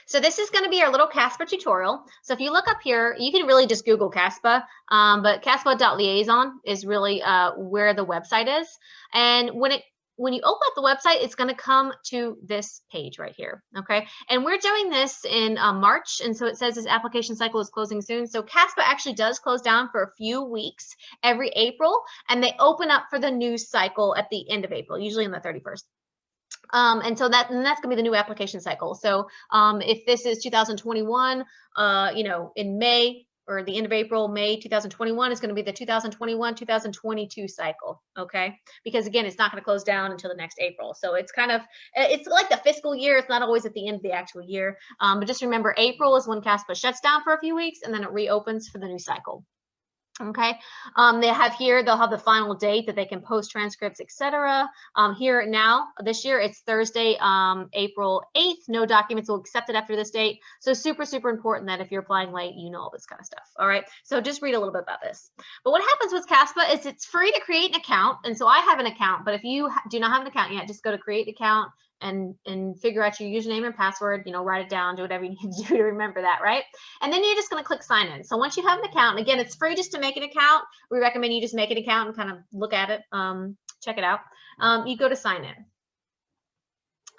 So this is going to be our little CASPA tutorial. So if you look up here, you can really just Google CASPA, but CASPA.liaison is really where the website is. And when you open up the website, it's going to come to this page right here, okay? And we're doing this in March, and so it says this application cycle is closing soon. So CASPA actually does close down for a few weeks every April, and they open up for the new cycle at the end of April, usually on the 31st. And so that's going to be the new application cycle. So if this is 2021, you know, in May or the end of April, May 2021 is going to be the 2021-2022 cycle, okay? Because again, it's not going to close down until the next April. So it's kind of, it's like the fiscal year. It's not always at the end of the actual year. But just remember, April is when CASPA shuts down for a few weeks, and then it reopens for the new cycle. Okay, they have here, they'll have the final date that they can post transcripts, etc. Here now, this year, it's Thursday, April 8th. No documents will be accepted after this date. So super, super important that if you're applying late, you know all this kind of stuff. All right, so just read a little bit about this. But what happens with CASPA is it's free to create an account. And so I have an account, but if you do not have an account yet, just go to create an account and figure out your username and password, you know, write it down, do whatever you need to do to remember that, right? And then you're just going to click sign in. So once you have an account, again, it's free just to make an account. We recommend you just make an account and kind of look at it, check it out. You go to sign in.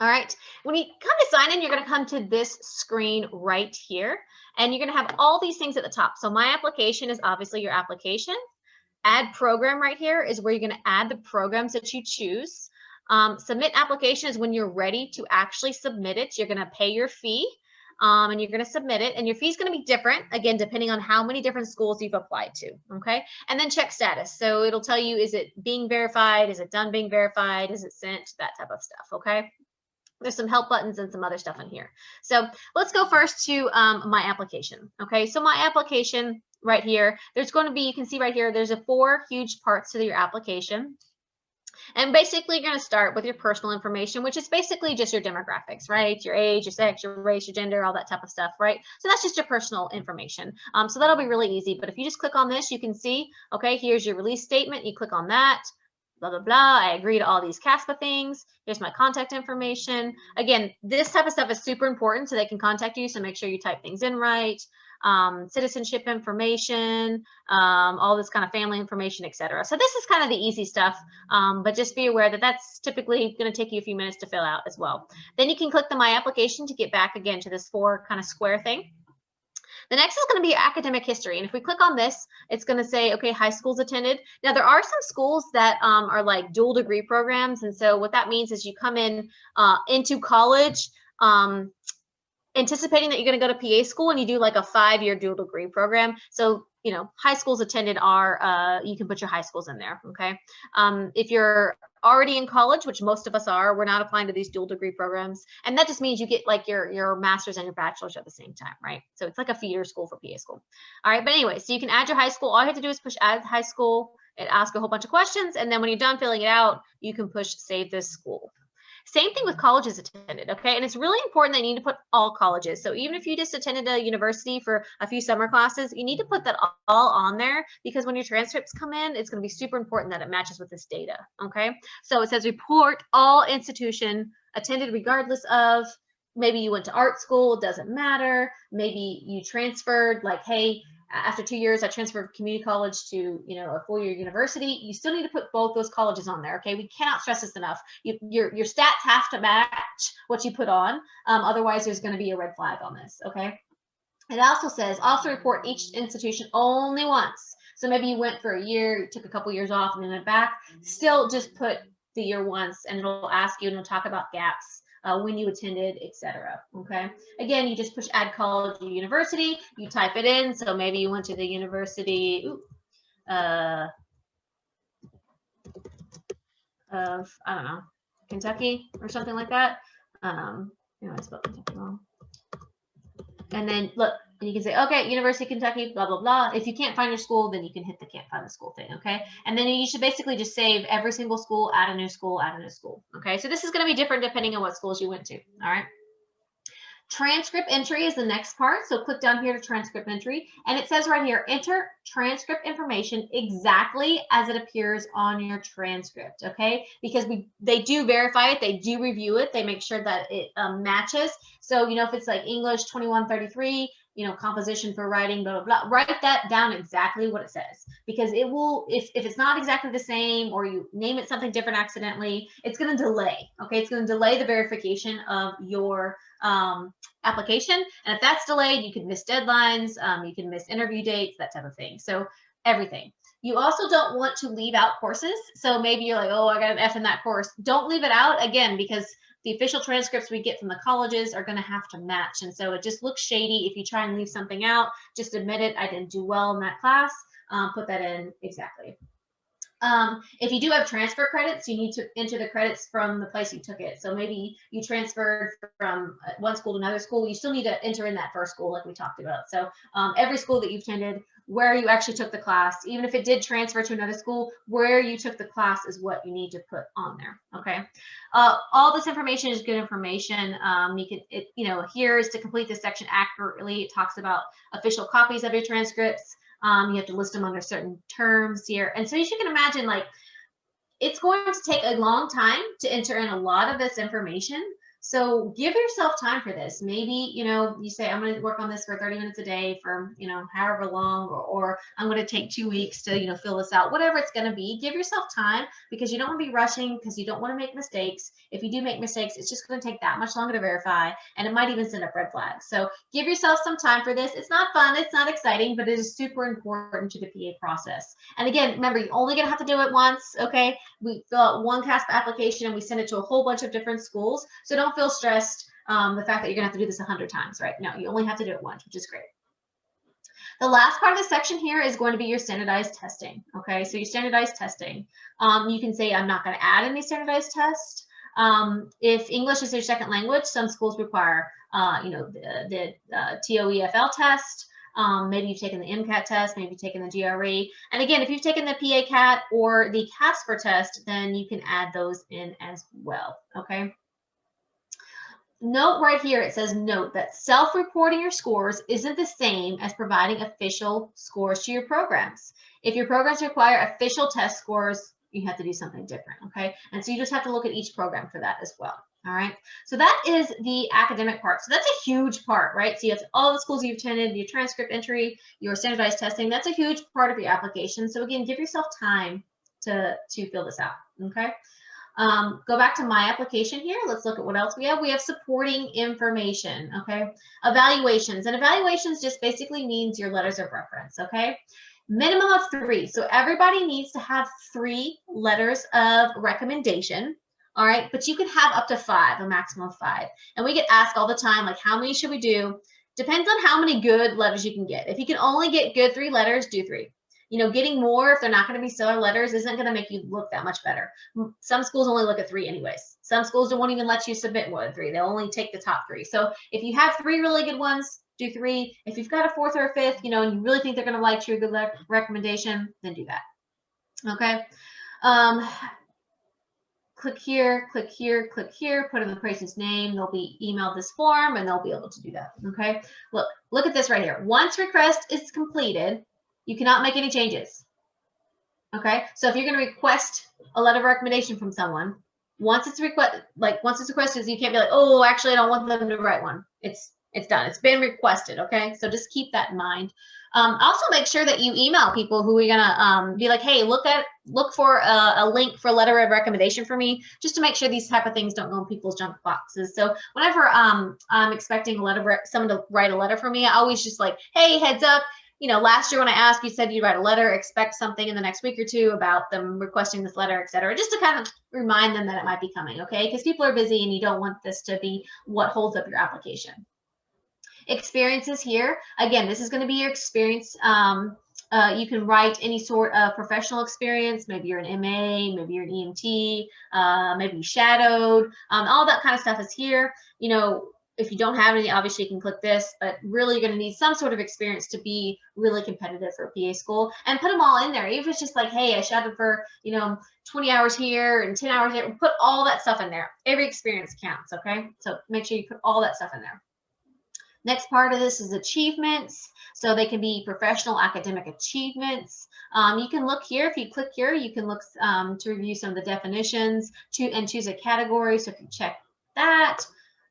All right, when you come to sign in, you're going to come to this screen right here, and you're going to have all these things at the top. So my application is obviously your application. Add program right here is where you're going to add the programs that you choose. Submit application is when you're ready to actually submit it. You're going to pay your fee, and you're going to submit it. And your fee is going to be different, again, depending on how many different schools you've applied to, okay? And then check status. So it'll tell you, is it being verified? Is it done being verified? Is it sent? That type of stuff, okay? There's some help buttons and some other stuff in here. So let's go first to my application, okay? So my application right here, there's going to be, you can see right here, there's 4 huge parts to your application. And basically, you're going to start with your personal information, which is basically just your demographics, right? Your age, your sex, your race, your gender, all that type of stuff, right? So that's just your personal information. So that'll be really easy. But if you just click on this, you can see, okay, here's your release statement. You click on that, blah, blah, blah. I agree to all these CASPA things. Here's my contact information. Again, this type of stuff is super important so they can contact you. So make sure you type things in right. Citizenship information, all this kind of family information, etc. So this is kind of the easy stuff, but just be aware that that's typically going to take you a few minutes to fill out as well. Then you can click the My Application to get back again to this 4 kind of square thing. The next is going to be your academic history. And if we click on this, it's going to say, okay, high schools attended. Now, there are some schools that are like dual degree programs. And so what that means is you come in into college anticipating that you're going to go to PA school, and you do like a 5-year dual degree program. So, you know, high schools attended are, you can put your high schools in there, okay? If you're already in college, which most of us are, we're not applying to these dual degree programs. And that just means you get like your master's and your bachelor's at the same time, right? So it's like a feeder school for PA school. All right, but anyway, so you can add your high school. All you have to do is push add high school. It asks a whole bunch of questions. And then when you're done filling it out, you can push save this school. Same thing with colleges attended, okay? And it's really important that you need to put all colleges. So even if you just attended a university for a few summer classes, you need to put that all on there, because when your transcripts come in, it's going to be super important that it matches with this data, okay? So it says report all institution attended regardless of, maybe you went to art school, it doesn't matter. Maybe you transferred, like, hey, after 2 years, I transferred community college to, you know, a 4-year university. You still need to put both those colleges on there, okay? We cannot stress this enough. Your stats have to match what you put on. Otherwise, there's going to be a red flag on this, okay? It also says, also report each institution only once. So maybe you went for a year, you took a couple years off and then went back. Still just put the year once, and it'll ask you, and it'll talk about gaps. When you attended, etc. Okay. Again, you just push add college or university. You type it in. So maybe you went to the university of, I don't know, Kentucky or something like that. You know, I spelled Kentucky wrong. And then look, and you can say, okay, University of Kentucky, blah, blah, blah. If you can't find your school, then you can hit the can't find the school thing, okay? And then you should basically just save every single school, add a new school, okay? So this is going to be different depending on what schools you went to, all right? Transcript entry is the next part. So click down here to transcript entry, and it says right here, enter transcript information exactly as it appears on your transcript, okay? Because they do verify it, they do review it, they make sure that it matches. So, you know, if it's like English 2133, you know, composition for writing, blah, blah, blah, write that down exactly what it says, because it will, if it's not exactly the same, or you name it something different accidentally, it's going to delay, okay? It's going to delay the verification of your application. And if that's delayed, you can miss deadlines, you can miss interview dates, that type of thing. So everything. You also don't want to leave out courses. So maybe you're like, oh, I got an F in that course. Don't leave it out, again, because the official transcripts we get from the colleges are going to have to match. And so it just looks shady if you try and leave something out. Just admit it. I didn't do well in that class. Put that in exactly. If you do have transfer credits, you need to enter the credits from the place you took it. So maybe you transferred from one school to another school, you still need to enter in that first school like we talked about. So every school that you've attended, where you actually took the class, even if it did transfer to another school, where you took the class is what you need to put on there, okay? All this information is good information. You know, here is to complete this section accurately. It talks about official copies of your transcripts. You have to list them under certain terms here. And so as you can imagine, like, it's going to take a long time to enter in a lot of this information. So give yourself time for this. Maybe, you know, you say, I'm going to work on this for 30 minutes a day for, you know, however long, or I'm going to take 2 weeks to, you know, fill this out, whatever it's going to be. Give yourself time, because you don't want to be rushing, because you don't want to make mistakes. If you do make mistakes, it's just going to take that much longer to verify, and it might even send up red flags. So give yourself some time for this. It's not fun, it's not exciting, but it is super important to the PA process. And again, remember, you're only going to have to do it once, okay? We fill out one CASPA application and we send it to a whole bunch of different schools. So don't feel stressed, the fact that you're gonna have to do this 100 times, right? No, you only have to do it once, which is great. The last part of the section here is going to be your standardized testing, okay? So your standardized testing, you can say, I'm not gonna add any standardized tests. If English is your second language, some schools require, you know, the TOEFL test. Maybe you've taken the MCAT test, maybe you've taken the GRE. And again, if you've taken the PA-CAT or the CASPA test, then you can add those in as well, okay? Note right here, it says, note that self-reporting your scores isn't the same as providing official scores to your programs. If your programs require official test scores, you have to do something different, okay? And so you just have to look at each program for that as well, all right? So that is the academic part. So that's a huge part, right? So you have all the schools you've attended, your transcript entry, your standardized testing. That's a huge part of your application. So again, give yourself time to fill this out, okay? Go back to my application here. Let's look at what else we have. We have supporting information, okay? Evaluations. And evaluations just basically means your letters of reference, okay? Minimum of 3. So everybody needs to have 3 letters of recommendation, all right? But you can have up to 5, a maximum of 5. And we get asked all the time, like, how many should we do? Depends on how many good letters you can get. If you can only get good 3 letters, do 3. You know, getting more, if they're not going to be stellar letters, isn't going to make you look that much better. Some schools only look at 3 anyways. Some schools won't even let you submit more than 3. They'll only take the top 3. So if you have 3 really good ones, do 3. If you've got a 4th or a 5th, you know, and you really think they're going to like your good recommendation, then do that. Okay. Click here, click here, click here, put in the person's name. They'll be emailed this form and they'll be able to do that. Okay. Look at this right here. Once request is completed, you cannot make any changes. Okay, so if you're going to request a letter of recommendation from someone, once it's requested, you can't be like, oh, actually, I don't want them to write one. It's done. It's been requested. Okay, so just keep that in mind. Also, make sure that you email people who are gonna be like, hey, look for a link for a letter of recommendation for me, just to make sure these type of things don't go in people's junk boxes. So whenever I'm expecting someone to write a letter for me, I always just like, hey, heads up. You know, last year when I asked, you said you'd write a letter, expect something in the next week or 2 about them requesting this letter, et cetera, just to kind of remind them that it might be coming, okay? Because people are busy and you don't want this to be what holds up your application. Experiences here. Again, this is going to be your experience. You can write any sort of professional experience. Maybe you're an MA, maybe you're an EMT, maybe you shadowed. All that kind of stuff is here. You know, if you don't have any, obviously you can click this, but really you're going to need some sort of experience to be really competitive for a PA school, and put them all in there. Even if it's just like, hey, I shadowed for, you know, 20 hours here and 10 hours there, put all that stuff in there. Every experience counts, okay? So make sure you put all that stuff in there. Next part of this is achievements. So they can be professional academic achievements. You can look here. If you click here, you can look to review some of the definitions and choose a category. So if you check that,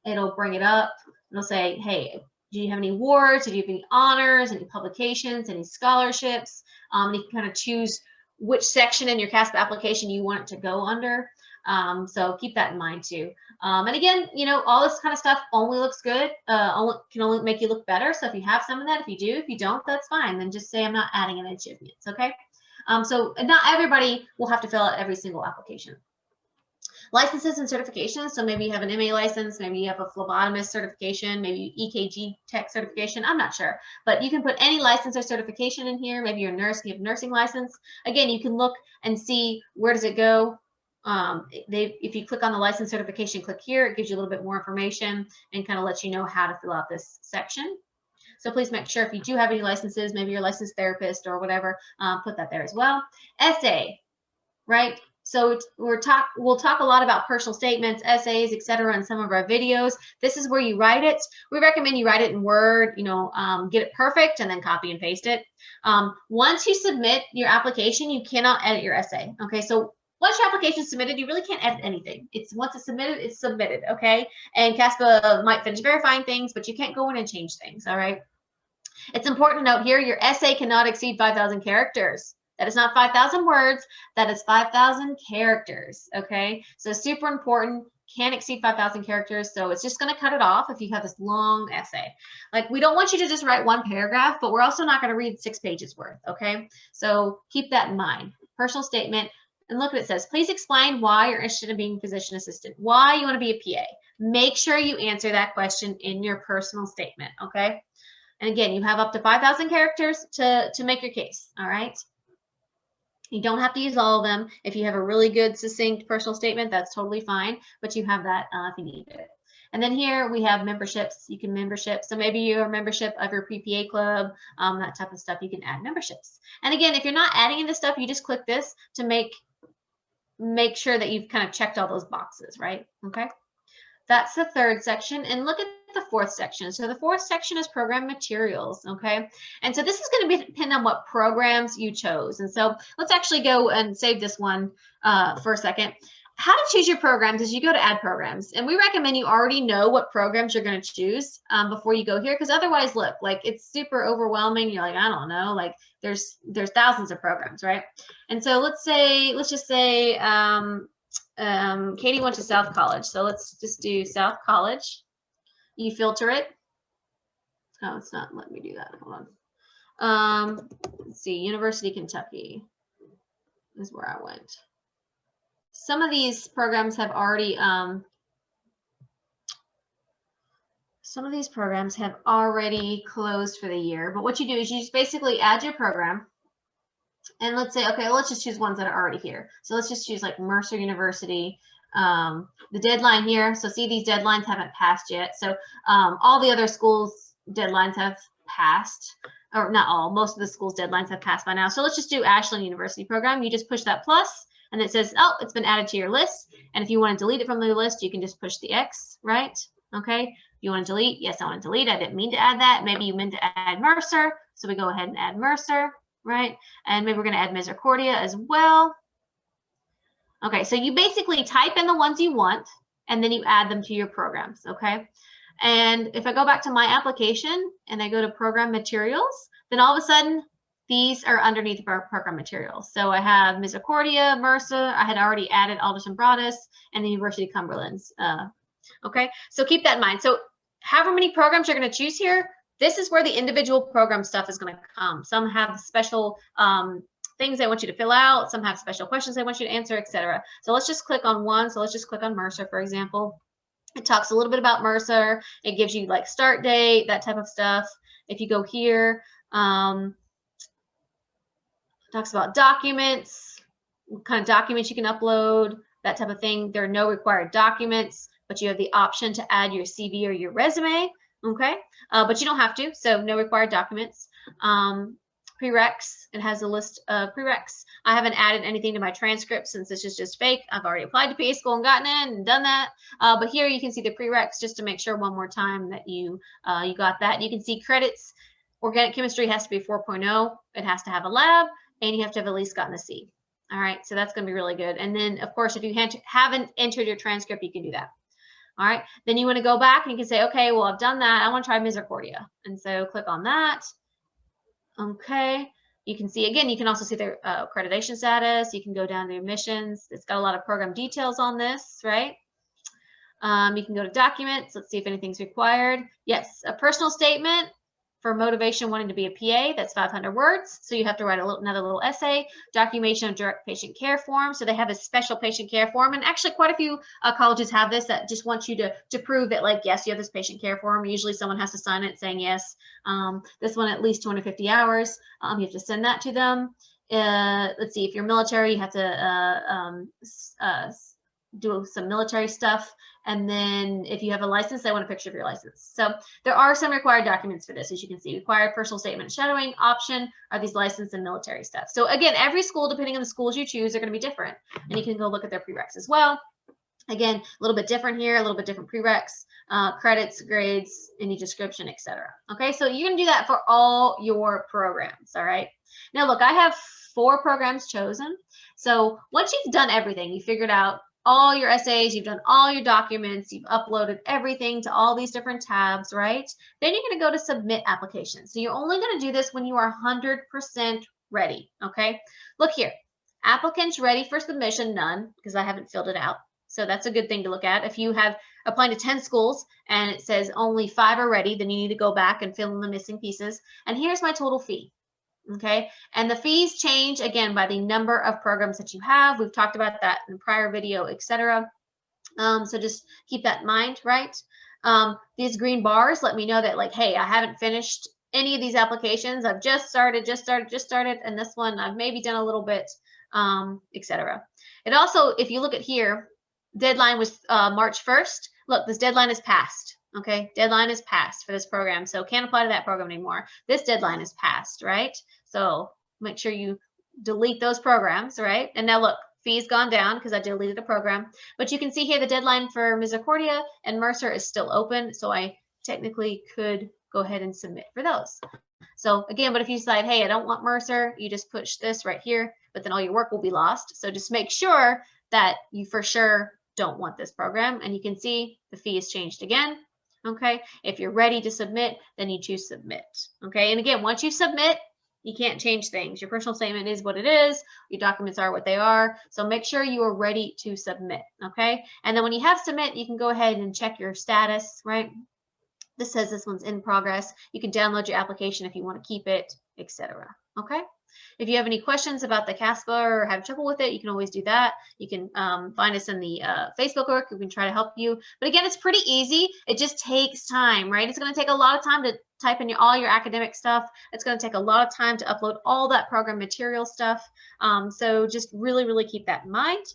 it'll bring it up. It'll say, hey, do you have any awards? Do you have any honors, any publications, any scholarships? You can kind of choose which section in your CASPA application you want it to go under. So keep that in mind too. And again, you know, all this kind of stuff only looks good, can only make you look better. So if you have some of that, if you do, if you don't, that's fine. Then just say I'm not adding any achievements, okay? So not everybody will have to fill out every single application. Licenses and certifications. So maybe you have an MA license, maybe you have a phlebotomist certification, maybe EKG tech certification. I'm not sure, but you can put any license or certification in here. Maybe you're a nurse, you have a nursing license. Again, you can look and see where does it go. If you click on the license certification, click here, it gives you a little bit more information and kind of lets you know how to fill out this section. So please make sure if you do have any licenses, maybe you're a licensed therapist or whatever, put that there as well. Essay, right? So we'll talk a lot about personal statements, essays, etc. in some of our videos. This is where you write it. We recommend you write it in Word, you know, get it perfect and then copy and paste it. Once you submit your application, you cannot edit your essay. Okay, so once your application is submitted, you really can't edit anything. Once it's submitted, okay? And CASPA might finish verifying things, but you can't go in and change things, all right? It's important to note here, your essay cannot exceed 5,000 characters. That is not 5,000 words, that is 5,000 characters, okay? So super important, can't exceed 5,000 characters, so it's just gonna cut it off if you have this long essay. Like, we don't want you to just write one paragraph, but we're also not gonna read 6 pages worth, okay? So keep that in mind. Personal statement, and look what it says. Please explain why you're interested in being a physician assistant, why you wanna be a PA. Make sure you answer that question in your personal statement, okay? And again, you have up to 5,000 characters to make your case, all right? You don't have to use all of them. If you have a really good, succinct personal statement, that's totally fine, but you have that if you need it. And then here we have memberships. You can membership. So maybe you're a membership of your PPA club, that type of stuff. You can add memberships. And again, if you're not adding in this stuff, you just click this to make sure that you've kind of checked all those boxes, right? Okay. That's the third section. And look at the fourth section. So the fourth section is program materials, okay? And so this is going to depend on what programs you chose. And so let's actually go and save this one for a second. How to choose your programs is you go to add programs. And we recommend you already know what programs you're going to choose before you go here, because otherwise, look, like it's super overwhelming. You're like, I don't know, like there's thousands of programs, right? And so let's just say Katie went to South College. So let's just do South College. You filter it. Oh, it's not letting me do that. Hold on. Let's see. University of Kentucky is where I went. Some of these programs have already closed for the year. But what you do is you just basically add your program. And let's say, okay, let's just choose ones that are already here. So let's just choose like Mercer University. The deadline here, so see these deadlines haven't passed yet. So all the other schools' deadlines have passed, or not all, most of the schools' deadlines have passed by now. So let's just do Ashland University program. You just push that plus, and it says, oh, it's been added to your list. And if you want to delete it from the list, you can just push the X, right? Okay, you want to delete? Yes, I want to delete. I didn't mean to add that. Maybe you meant to add Mercer, so we go ahead and add Mercer, right? And maybe we're going to add Misericordia as well. Okay, so you basically type in the ones you want, and then you add them to your programs, okay? And if I go back to my application and I go to program materials, then all of a sudden, these are underneath program materials. So I have Misericordia, Mercer, I had already added Aldous and Broadus, and the University of Cumberland's, okay? So keep that in mind. So however many programs you're gonna choose here, this is where the individual program stuff is gonna come. Some have special things they want you to fill out, some have special questions they want you to answer, etc. So let's just click on one. So let's just click on Mercer, for example. It talks a little bit about Mercer. It gives you like start date, that type of stuff. If you go here, it talks about documents, what kind of documents you can upload, that type of thing. There are no required documents, but you have the option to add your CV or your resume, okay? But you don't have to, so no required documents. prereqs. It has a list of prereqs. I haven't added anything to my transcript since this is just fake. I've already applied to PA school and gotten in and done that. But here you can see the prereqs just to make sure one more time that you got that. You can see credits. Organic chemistry has to be 4.0. It has to have a lab, and you have to have at least gotten a C. All right, so that's going to be really good. And then, of course, if you haven't entered your transcript, you can do that. All right, then you want to go back and you can say, okay, well, I've done that. I want to try Misericordia. And so click on that. Okay, you can see, again, you can also see their accreditation status. You can go down to admissions. It's got a lot of program details on this, right? You can go to documents. Let's see if anything's required. Yes, a personal statement for motivation wanting to be a PA, that's 500 words. So you have to write another little essay. Documentation of direct patient care form. So they have a special patient care form. And actually quite a few colleges have this that just want you to prove that, like, yes, you have this patient care form. Usually someone has to sign it saying yes. This one at least 250 hours. You have to send that to them. Let's see, if you're military, you have to do some military stuff. And then if you have a license, they want a picture of your license. So there are some required documents for this, as you can see. Required personal statement shadowing option are these license and military stuff. So again, every school, depending on the schools you choose, are going to be different. And you can go look at their prereqs as well. Again, a little bit different here, a little bit different prereqs, credits, grades, any description, etc. Okay, so you can do that for all your programs, all right? Now look, I have 4 programs chosen. So once you've done everything, you figured out all your essays, you've done all your documents, you've uploaded everything to all these different tabs, right? Then you're going to go to submit application. So you're only going to do this when you are 100% ready, okay? Look here, applicants ready for submission, none, because I haven't filled it out. So that's a good thing to look at. If you have applied to 10 schools and it says only 5 are ready, then you need to go back and fill in the missing pieces. And here's my total fee. Okay, and the fees change again by the number of programs that you have. We've talked about that in a prior video, etc. So just keep that in mind, right? These green bars let me know that, like, hey, I haven't finished any of these applications. I've just started, and this one I've maybe done a little bit, etc. It also, if you look at here, deadline was March 1st. Look, this deadline is passed. Okay, deadline is passed for this program, so can't apply to that program anymore. This deadline is passed, right? So make sure you delete those programs, right? And now look, fee's gone down because I deleted a program. But you can see here the deadline for Misericordia and Mercer is still open, so I technically could go ahead and submit for those. So again, but if you decide, hey, I don't want Mercer, you just push this right here, but then all your work will be lost. So just make sure that you for sure don't want this program. And you can see the fee has changed again. Okay, if you're ready to submit, then you choose submit. Okay, and again, once you submit, you can't change things. Your personal statement is what it is. Your documents are what they are. So make sure you are ready to submit. Okay, and then when you have submit, you can go ahead and check your status, right? This says this one's in progress. You can download your application if you want to keep it, etc. Okay. If you have any questions about the CASPA or have trouble with it, you can always do that. You can find us in the Facebook group. We can try to help you. But again, it's pretty easy. It just takes time, right? It's going to take a lot of time to type in all your academic stuff. It's going to take a lot of time to upload all that program material stuff. So just really, really keep that in mind.